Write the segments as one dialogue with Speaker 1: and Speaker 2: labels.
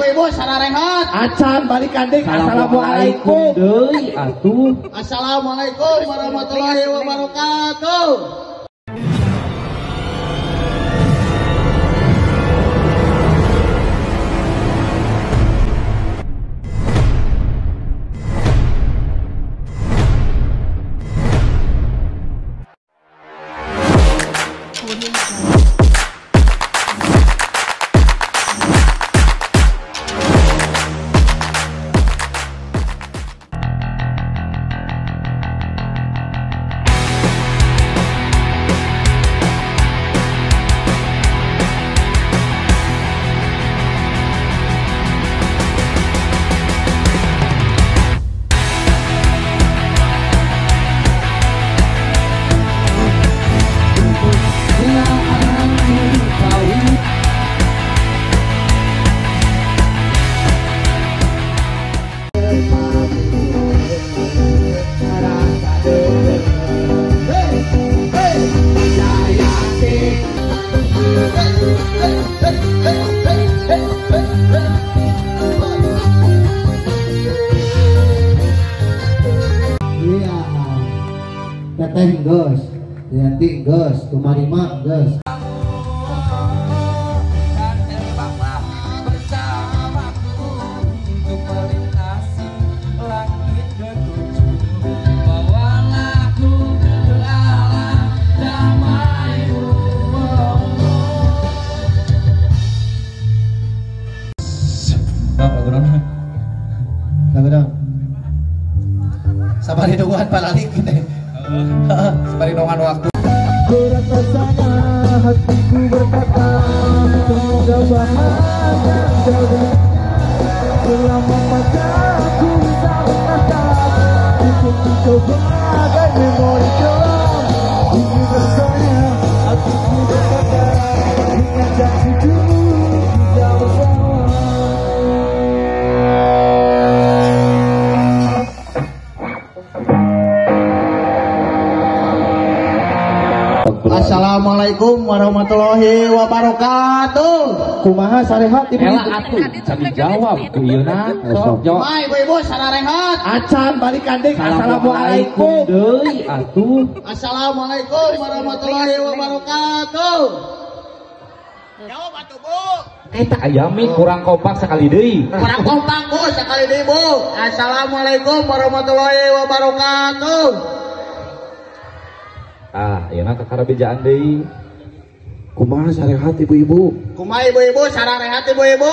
Speaker 1: ibu-ibu sararehat.
Speaker 2: Acan balik kandeng. Assalamualaikum deui atuh.
Speaker 1: Assalamualaikum warahmatullahi wabarakatuh.
Speaker 2: Teteh geus, Yanti geus, Tumarima geus.
Speaker 1: Sabar hidungan palalik gini. Sabar hidungan waktu.
Speaker 2: Berat rasanya hatiku berkata, semoga bahagia dan selama mataku bisa berkata, untuk mencoba agar memori kelam. Ini rasanya hatiku berkata, dengan janji dulu kita bersama.
Speaker 1: Assalamualaikum warahmatullahi wabarakatuh.
Speaker 2: Kumaha sarehat ibu?
Speaker 3: Ela atuh can dijawab ku ieuna sok jawab.
Speaker 1: Mai ibu-ibu sararehat.
Speaker 2: Acan balik kandeng. Assalamualaikum
Speaker 3: deui atuh.
Speaker 1: Assalamualaikum warahmatullahi wabarakatuh. Jawab atuh Bu.
Speaker 3: Eta aya mie kurang kompak sekali deui.
Speaker 1: Kurang kompak Bu sekali deui Bu. Assalamualaikum warahmatullahi wabarakatuh.
Speaker 3: Ah, ayeuna kakarabejaan deui.
Speaker 2: Kumaha sarehat ibu-ibu?
Speaker 1: Kumaha ibu-ibu sararehat ibu-ibu.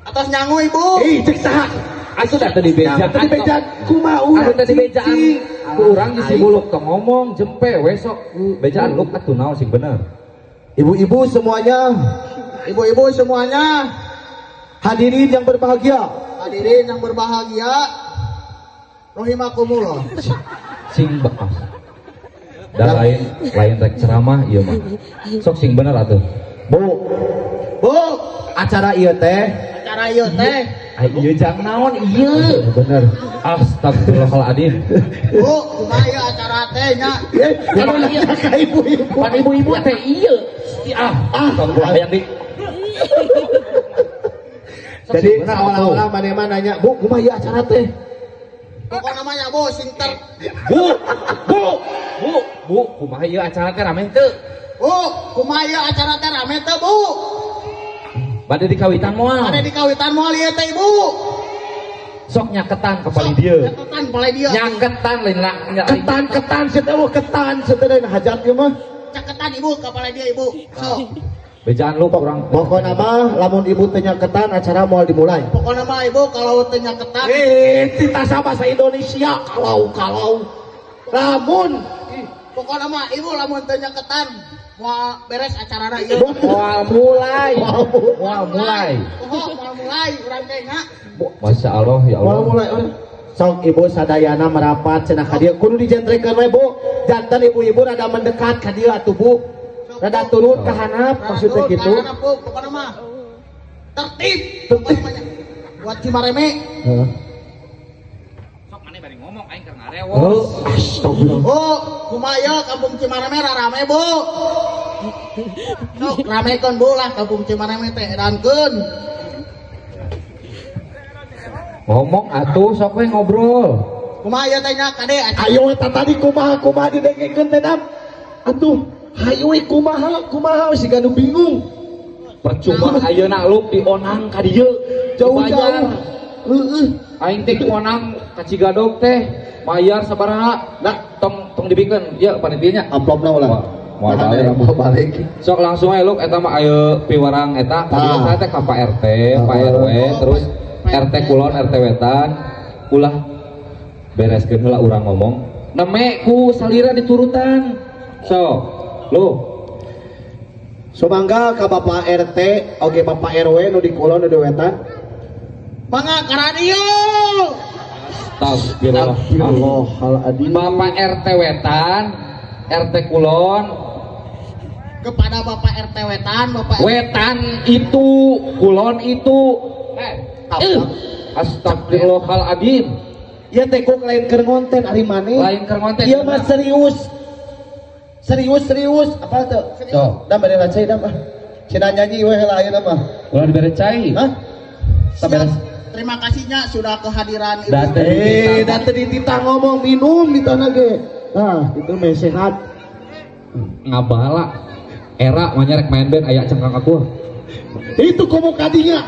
Speaker 1: Atas nyangu ibu.
Speaker 2: Cek saha?
Speaker 3: Atuh da teu dibejaan.
Speaker 2: Tadi bejaan kumaha
Speaker 3: Atuh teu dibejaan. Ku urang di Sibuluk teu ngomong jempe we sok bejaan lu atuh naon sing bener.
Speaker 2: Ibu-ibu semuanya,
Speaker 1: Ibu-ibu semuanya,
Speaker 2: hadirin yang berbahagia.
Speaker 1: hadirin yang berbahagia. Rahimakumullah.
Speaker 3: Sing bekas. Da lain rek ceramah ieu mah. Sok sing bener atuh.
Speaker 2: Bu,
Speaker 1: Bu,
Speaker 2: acara ieu teh
Speaker 1: acara ieu teh.
Speaker 3: Ai ieu jang naon ieu?
Speaker 2: bener.
Speaker 3: Astagfirullahaladzim.
Speaker 1: Bu, kumaha ieu acara teh nya?
Speaker 2: Kalau nanya ke ibu-ibu,
Speaker 3: Pan ibu-ibu teh ieu. Tong hayang di.
Speaker 2: jadi awal-awal mana nanya, Bu, kumaha ieu acara teh?
Speaker 1: Pokok namanya Bu, sinter.
Speaker 3: Bu, kumaha ieu acara teh rame teu?
Speaker 1: Bu, kumaha ieu acara teh rame teh Bu?
Speaker 3: Bade di kawitan moal.
Speaker 1: Ada di kawitan moal ieu teh Bu.
Speaker 3: Sok nyaketan ka pali dieu.
Speaker 1: Nyaketan pali dieu.
Speaker 3: Nyaketan lain lah.
Speaker 2: Ketan setelah hajat ieu mah.
Speaker 1: Caketan Ibu ka pali dieu Ibu. Sok.
Speaker 3: Bejaan lu kurang.
Speaker 2: Pokokna mah lamun ibu teh nyaketan acara moal dimulai.
Speaker 1: Pokoknya mah Ibu kalau teu nyaketan.
Speaker 2: Kita bahasa Indonesia kalau lamun
Speaker 1: Pokoknya mah Ibu lamun teu nyaketan moal beres acarana ieu.
Speaker 3: Moal mulai.
Speaker 1: Moal mulai urang teh nya.
Speaker 3: Masya Allah ya Allah.
Speaker 2: moal mulai sok ibu sadayana merapat cenah ka dieu kudu dijentrekeun we Bu. Janten ibu-ibu rada mendekat ka dieu atuh Bu. Rada turun ke handap maksudnya gitu.
Speaker 1: Pokoknya mah tertib pokoknya buat Cimareme.
Speaker 3: Sok maneh bari ngomong aing keur ngarewo.
Speaker 2: Astagfirullah.
Speaker 1: Bu, kumaha ieu kampung Cimareme rarame Bu. Sok ramekeun bola kampung Cimareme teh edankeun.
Speaker 3: Ngomong atuh sok we ngobrol.
Speaker 1: Kumaha ieu teh nya kade?
Speaker 2: Ayo eta tadi kumaha didengekeun teh dam. Atuh, hayu we kumaha si ganu bingung.
Speaker 3: Percuma ayeuna lu dionang ka dieu.
Speaker 2: Jauh-jauh.
Speaker 3: Aing teh onang ka Cigadog teh mayar sabaraha? Nah, tong dibikeun ieu panitianya.
Speaker 2: Amplopna ulah.
Speaker 3: Mau balik. Sok langsung aja lu eta mah ayo piwarang eta kadieu saya teh ka Pak RT, Pak RW, terus RT kulon, RT wetan, ulah bereskeun heula urang ngomong. Neme ku salira diturutan. So, lu
Speaker 2: Sumangga ka Bapak RT, oge Bapak RW nu di kulon nu di wetan.
Speaker 1: Mangga ka radio.
Speaker 2: Astagfirullahaladzim.
Speaker 3: Bapak RT wetan, RT kulon,
Speaker 1: Kepada Bapak RT wetan, Bapak
Speaker 3: wetan itu, kulon itu. Astagfirullahaladzim.
Speaker 2: Ya teh kok lain keur ngonten ari maneh.
Speaker 3: Lain keur ngonten.
Speaker 2: Ieu mah serius. Serius apa tuh? Tuh, da bade racai da mah. Cenah nyanyi we heula ayeuna mah.
Speaker 3: Ulah dibere cai.
Speaker 2: Hah?
Speaker 1: Siap. Terima kasihnya sudah kehadiran Ibu.
Speaker 2: Date dititah ngomong minum di tanah ge. Nah, itu mah sehat.
Speaker 3: Ngabala. Era manyarek main band aya cengkang aku.
Speaker 2: Itu komo kadinya.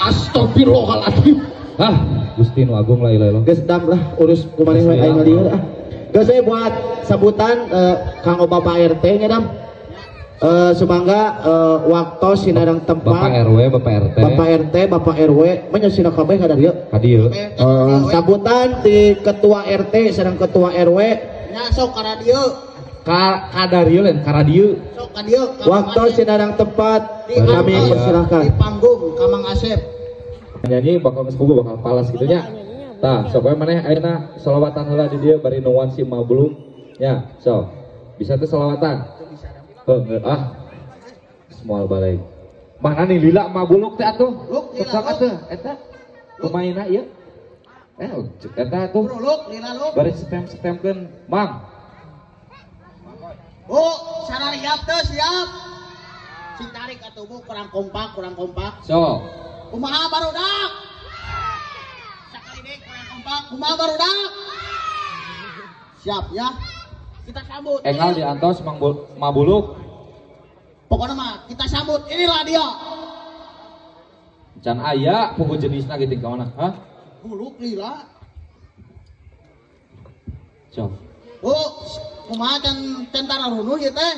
Speaker 2: Astagfirullahaladzim.
Speaker 3: Ah, Gusti nu agung la ilaha illallah.
Speaker 2: Geus dam lah urus kumaha we aing lieur ah. Geus we buat sambutan kanggo Bapak RT nya dam. Sumangga waktu sinarang tempat
Speaker 3: Bapak RW, Bapak RT.
Speaker 2: Bapak RT, Bapak RW menyosina kabeh ka dieu.
Speaker 3: Ka dieu.
Speaker 2: Sambutan di ketua RT sareng ketua RW
Speaker 1: Nya sok ka radio.
Speaker 3: Ka dieu lain ka radio.
Speaker 1: Sok ka dieu.
Speaker 2: waktu sinarang tempat kami persilahkan.
Speaker 1: Di panggung ka Mang Asep.
Speaker 3: Nyanyi bakal keskugu bakal palas gitu nya. Tah, sok we maneh ayeuna selawatan heula di dieu bari nuwan si Mabulung. Ya, sok. Bisa teh selawatan. Semual balik. Mana nih lila Mabulung teh atuh? Sok atuh eta. Pemainna ieu. Eta atuh.
Speaker 1: Luk, lila luk.
Speaker 3: Bari setem-setemkeun, Mang.
Speaker 1: Oh, sarariap teh siap. Sing tarik atuh Bu kurang kompak.
Speaker 3: Sok.
Speaker 1: Kumaha barudak? Sakali deui kurang kompak. Kumaha barudak? Siap ya. Kita sambut.
Speaker 3: Engal diantos Mabuluk.
Speaker 1: Pokoknya mah kita sambut. Inilah dia.
Speaker 3: Can aya pugu jenisna gitu ka mana? Hah?
Speaker 1: Buluk lila.
Speaker 3: Sok.
Speaker 1: Oh, kumaha can tentara runuh ieu teh?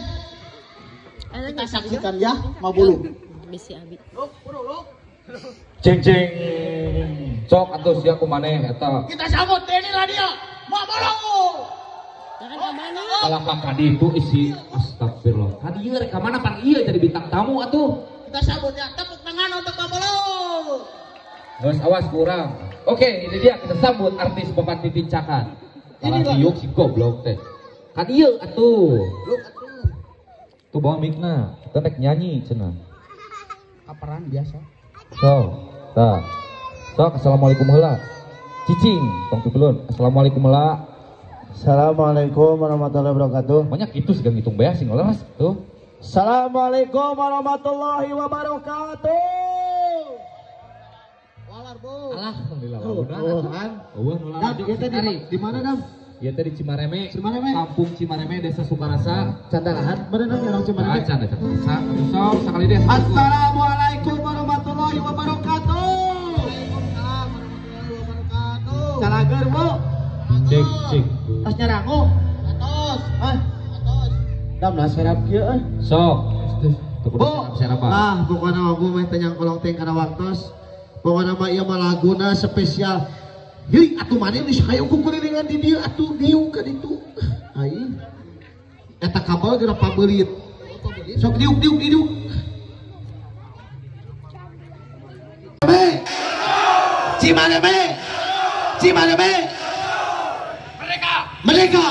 Speaker 1: Kita saksikan ya, Mabuluk.
Speaker 4: Bisi abi.
Speaker 1: Luk, luk.
Speaker 3: Ceng. Sok atuh sia kumaneh eta.
Speaker 1: Kita sambut inilah dia. Mabuluk.
Speaker 4: Jangan kemana?
Speaker 3: Kalau kakak di itu isi astagfirullah. Tadi ieu rek ka mana pan ieu jadi bintang tamu atuh.
Speaker 1: Kita sambut ya. Tepuk tangan untuk Mabuluk.
Speaker 3: Geus awas kurang. Oke, ini dia kita sambut artis Bapak Titin Cakan. Kalah iuk si goblok teh. Ka dieu atuh.
Speaker 1: Luk atuh.
Speaker 3: Tuh bawa mikna, kita rek nyanyi cenah.
Speaker 1: Kaparan biasa.
Speaker 3: Sok, assalamualaikum heula. Cicing, tong pipulun. Assalamualaikum heula.
Speaker 2: Assalamualaikum warahmatullahi wabarakatuh.
Speaker 3: Banyak itu sih ngitung beas sing leres tuh.
Speaker 2: Assalamualaikum warahmatullahi wabarakatuh.
Speaker 1: Walar Bu.
Speaker 3: Alhamdulillah.
Speaker 2: Kan?
Speaker 3: Eueuh nu
Speaker 2: Dam, kita di mana Dam?
Speaker 3: Ieu teh di Cimareme.
Speaker 2: Cimareme.
Speaker 3: Kampung Cimareme, Desa Sukarasa.
Speaker 2: Candalahan, bener orang Cimareme.
Speaker 3: Acan eta Sukarasa. Sok sakali deh.
Speaker 2: Assalamualaikum warahmatullahi wabarakatuh.
Speaker 1: Waalaikumsalam warahmatullahi wabarakatuh.
Speaker 2: Salager Bu.
Speaker 3: Cek.
Speaker 2: Tas nyarango.
Speaker 1: Atos.
Speaker 2: Hah?
Speaker 1: Atos.
Speaker 2: Dam lah serap kieu
Speaker 3: Sok. Tuh
Speaker 2: Bu.
Speaker 3: kudu siapa?
Speaker 2: Nah, pokoknya aku mah tanyang kolong teh kana waktos. Pokoknya mah ieu mah laguna spesial. Hei, atuh maneh geus hayang kukelilingan di dieu atuh dieu ka ditu. Ai. Eta kabel geura pabeulit. Sok diuk. Cimareme. Merdeka.